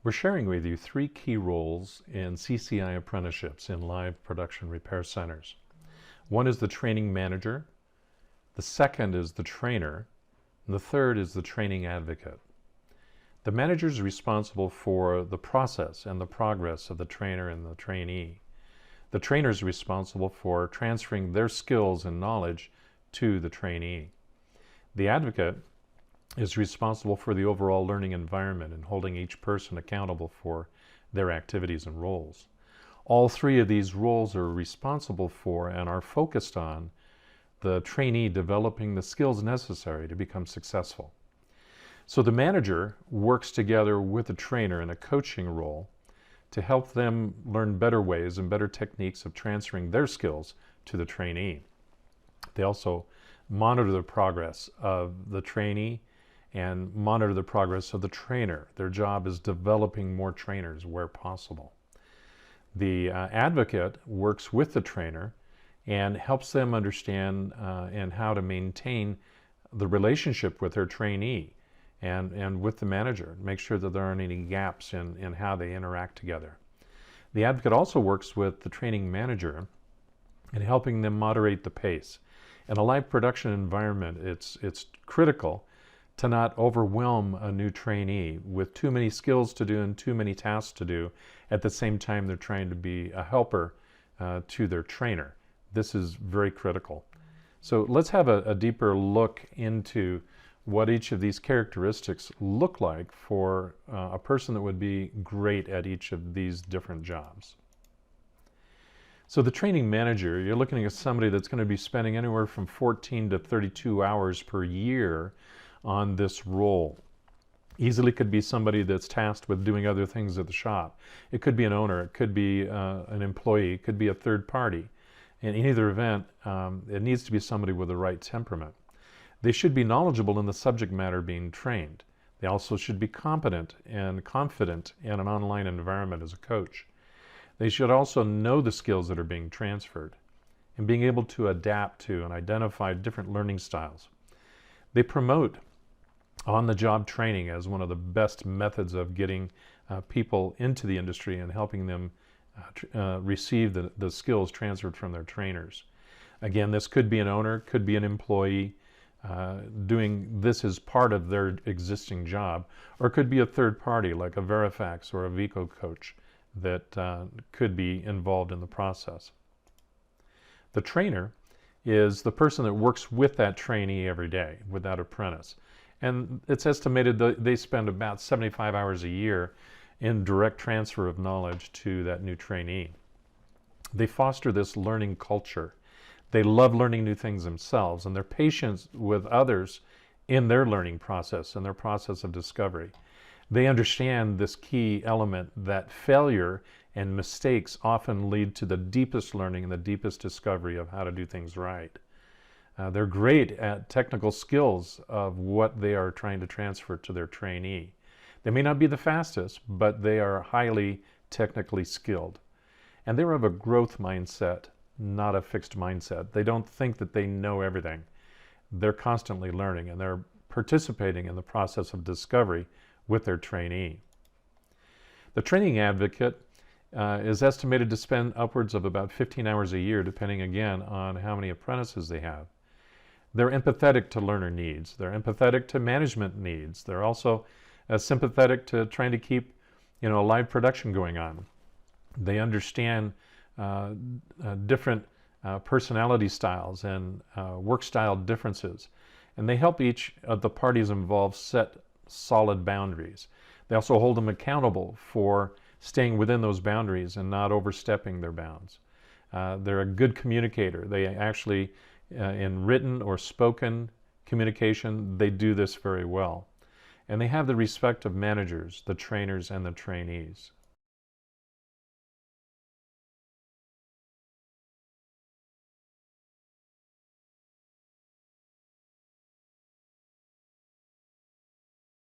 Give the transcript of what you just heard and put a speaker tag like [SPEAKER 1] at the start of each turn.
[SPEAKER 1] We're sharing with you 3 key roles in CCI apprenticeships in live production repair centers. One is the training manager, the second is the trainer, and the third is the training advocate. The manager is responsible for the process and the progress of the trainer and the trainee. The trainer is responsible for transferring their skills and knowledge to the trainee. The advocate is responsible for the overall learning environment and holding each person accountable for their activities and roles. All 3 of these roles are responsible for and are focused on the trainee developing the skills necessary to become successful. So the manager works together with the trainer in a coaching role to help them learn better ways and better techniques of transferring their skills to the trainee. They also monitor the progress of the trainee and monitor the progress of the trainer. Their job is developing more trainers where possible. The advocate works with the trainer and helps them understand and how to maintain the relationship with their trainee and with the manager, make sure that there aren't any gaps in how they interact together. The advocate also works with the training manager in helping them moderate the pace. In a live production environment, it's critical to not overwhelm a new trainee with too many skills to do and too many tasks to do at the same time they're trying to be a helper to their trainer. This is very critical. So let's have a deeper look into what each of these characteristics look like for a person that would be great at each of these different jobs. So the training manager, you're looking at somebody that's going to be spending anywhere from 14 to 32 hours per year on this role. Easily could be somebody that's tasked with doing other things at the shop. It could be an owner, it could be an employee, it could be a third party. In either event, it needs to be somebody with the right temperament. They should be knowledgeable in the subject matter being trained. They also should be competent and confident in an online environment as a coach. They should also know the skills that are being transferred and being able to adapt to and identify different learning styles. They promote on-the-job training as one of the best methods of getting people into the industry and helping them receive the skills transferred from their trainers. Again, this could be an owner, could be an employee doing this as part of their existing job, or it could be a third party like a Verifax or a Vico coach that could be involved in the process. The trainer is the person that works with that trainee every day, with that apprentice. And it's estimated that they spend about 75 hours a year in direct transfer of knowledge to that new trainee. They foster this learning culture. They love learning new things themselves, and they're patient with others in their learning process and their process of discovery. They understand this key element that failure and mistakes often lead to the deepest learning and the deepest discovery of how to do things right. They're great at technical skills of what they are trying to transfer to their trainee. They may not be the fastest, but they are highly technically skilled. And they're of a growth mindset, not a fixed mindset. They don't think that they know everything. They're constantly learning, and they're participating in the process of discovery with their trainee. The training advocate is estimated to spend upwards of about 15 hours a year, depending again on how many apprentices they have. They're empathetic to learner needs. They're empathetic to management needs. They're also sympathetic to trying to keep, live production going on. They understand different personality styles and work style differences, and they help each of the parties involved set solid boundaries. They also hold them accountable for staying within those boundaries and not overstepping their bounds. They're a good communicator. They actually, in written or spoken communication, they do this very well. And they have the respect of managers, the trainers, and the trainees.